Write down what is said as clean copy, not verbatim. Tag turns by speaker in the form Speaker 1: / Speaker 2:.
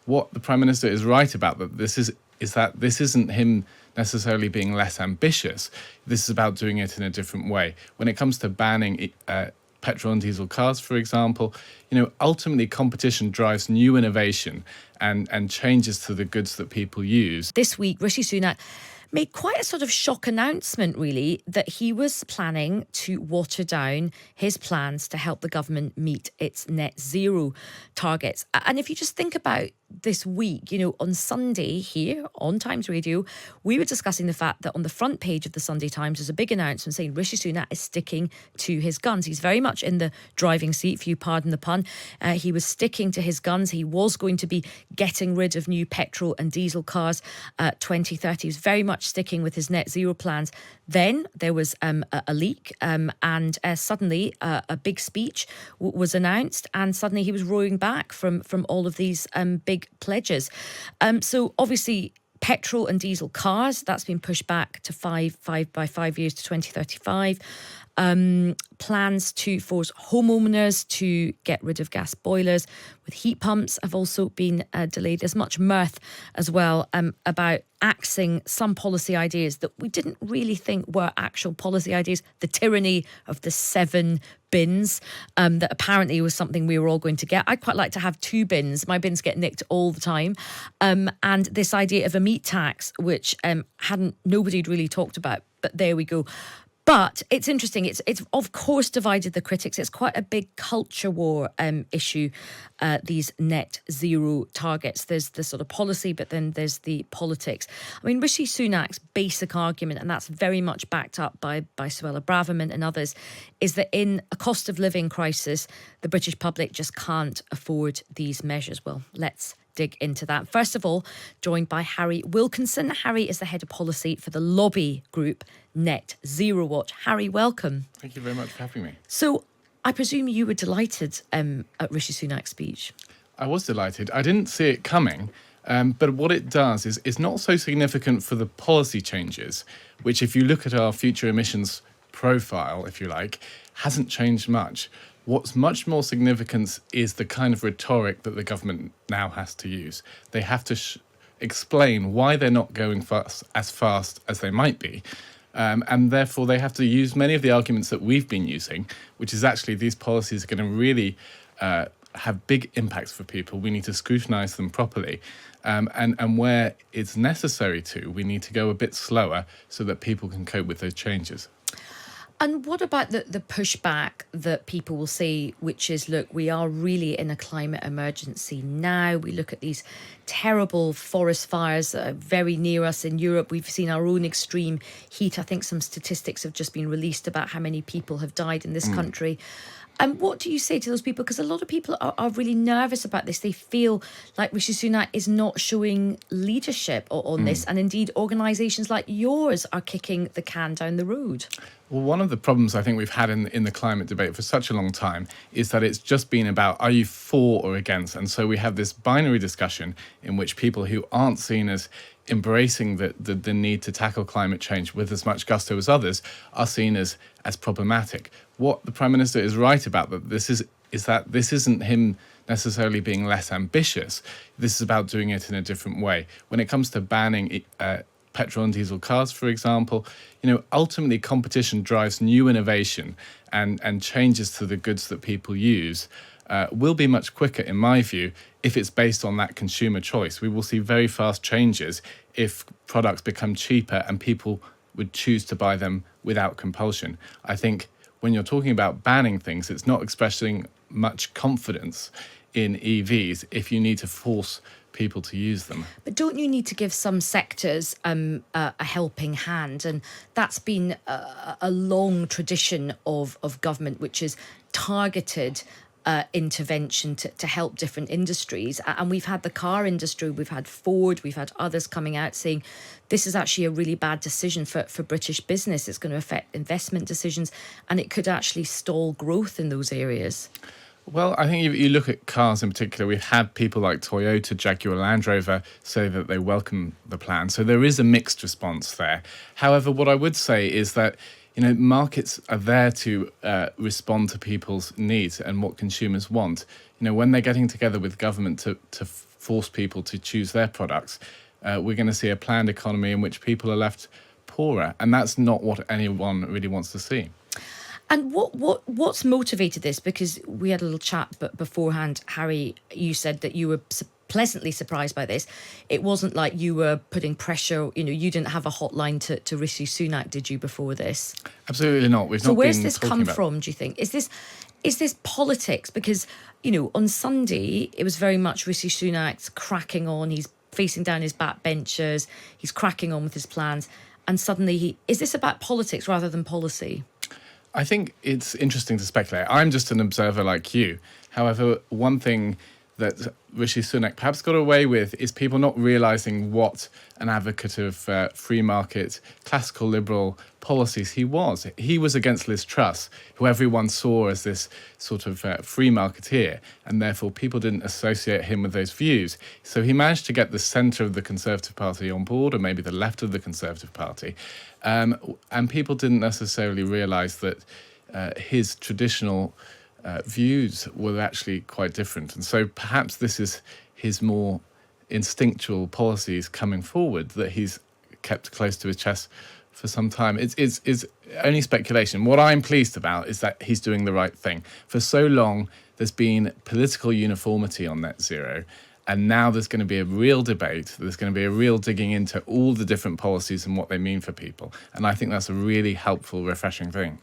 Speaker 1: What the Prime Minister is right about is that this isn't him necessarily being less ambitious. This is about doing it in a different way. When it comes to banning petrol and diesel cars, for example, ultimately competition drives new innovation and changes to the goods that people use.
Speaker 2: This week, Rishi Sunak made quite a sort of shock announcement, really, that he was planning to water down his plans to help the government meet its net zero targets. And if you just think about this week, on Sunday here on Times Radio, we were discussing the fact that on the front page of the Sunday Times there's a big announcement saying Rishi Sunak is sticking to his guns. He's very much in the driving seat, if you pardon the pun. He was sticking to his guns. He was going to be getting rid of new petrol and diesel cars 2030. He was very much sticking with his net zero plans. Then there was a leak and suddenly a big speech was announced, and suddenly he was roaring back from all of these big pledges. So obviously petrol and diesel cars, that's been pushed back to 5 years to 2035. Plans to force homeowners to get rid of gas boilers with heat pumps have also been delayed. There's much mirth as well about axing some policy ideas that we didn't really think were actual policy ideas. The tyranny of the 7 bins, that apparently was something we were all going to get. I'd quite like to have 2 bins. My bins get nicked all the time. And this idea of a meat tax, which nobody'd really talked about, but there we go. But it's interesting. It's of course divided the critics. It's quite a big culture war issue, these net zero targets. There's the sort of policy, but then there's the politics. I mean, Rishi Sunak's basic argument, and that's very much backed up by Suella Braverman and others, is that in a cost of living crisis, the British public just can't afford these measures. Well, let's dig into that. First of all, joined by Harry Wilkinson. Harry is the head of policy for the lobby group Net Zero Watch. Harry, welcome.
Speaker 1: Thank you very much for having me.
Speaker 2: So I presume you were delighted at Rishi Sunak's speech.
Speaker 1: I was delighted. I didn't see it coming, but what it does is not so significant for the policy changes, which if you look at our future emissions profile, if you like, hasn't changed much. What's much more significant is the kind of rhetoric that the government now has to use. They have to explain why they're not going as fast as they might be. And therefore, they have to use many of the arguments that we've been using, which is actually these policies are going to really have big impacts for people. We need to scrutinise them properly. And where it's necessary we need to go a bit slower so that people can cope with those changes.
Speaker 2: And what about the pushback that people will say, which is, look, we are really in a climate emergency now. We look at these terrible forest fires that are very near us in Europe. We've seen our own extreme heat. I think some statistics have just been released about how many people have died in this country. And what do you say to those people? Because a lot of people are really nervous about this. They feel like Rishi Sunak is not showing leadership on this. And indeed, organisations like yours are kicking the can down the road.
Speaker 1: Well, one of the problems I think we've had in the climate debate for such a long time is that it's just been about, are you for or against? And so we have this binary discussion in which people who aren't seen as embracing the need to tackle climate change with as much gusto as others are seen as problematic. What the Prime Minister is right about is that this isn't him necessarily being less ambitious. This is about doing it in a different way. When it comes to banning petrol and diesel cars, for example, ultimately competition drives new innovation and changes to the goods that people use. Will be much quicker, in my view, if it's based on that consumer choice. We will see very fast changes if products become cheaper and people would choose to buy them without compulsion. I think when you're talking about banning things, it's not expressing much confidence in EVs if you need to force people to use them.
Speaker 2: But don't you need to give some sectors a helping hand? And that's been a long tradition of government, which is targeted intervention to help different industries. And we've had the car industry, we've had Ford, we've had others coming out saying this is actually a really bad decision for British business. It's going to affect investment decisions and it could actually stall growth in those areas.
Speaker 1: Well, I think if you look at cars in particular, we've had people like Toyota, Jaguar, Land Rover say that they welcome the plan. So there is a mixed response there. However, what I would say is that markets are there to respond to people's needs and what consumers want. When they're getting together with government to force people to choose their products, we're going to see a planned economy in which people are left poorer. And that's not what anyone really wants to see.
Speaker 2: And what's motivated this? Because we had a little chat beforehand, Harry. You said that you were pleasantly surprised by this. It wasn't like you were putting pressure. You didn't have a hotline to Rishi Sunak, did you, before this?
Speaker 1: Absolutely not. We've
Speaker 2: So
Speaker 1: not
Speaker 2: where's
Speaker 1: been
Speaker 2: this
Speaker 1: talking
Speaker 2: come
Speaker 1: about...
Speaker 2: from? Do you think is this politics? Because on Sunday it was very much Rishi Sunak's cracking on. He's facing down his backbenchers. He's cracking on with his plans, and suddenly is this about politics rather than policy?
Speaker 1: I think it's interesting to speculate. I'm just an observer like you. However, one thing that Rishi Sunak perhaps got away with is people not realising what an advocate of free market, classical liberal policies he was. He was against Liz Truss, who everyone saw as this sort of free marketeer, and therefore people didn't associate him with those views. So he managed to get the centre of the Conservative Party on board, or maybe the left of the Conservative Party, and people didn't necessarily realise that his traditional views were actually quite different. And so perhaps this is his more instinctual policies coming forward that he's kept close to his chest for some time. It's only speculation. What I'm pleased about is that he's doing the right thing. For so long, there's been political uniformity on net zero. And now there's going to be a real debate. There's going to be a real digging into all the different policies and what they mean for people. And I think that's a really helpful, refreshing thing.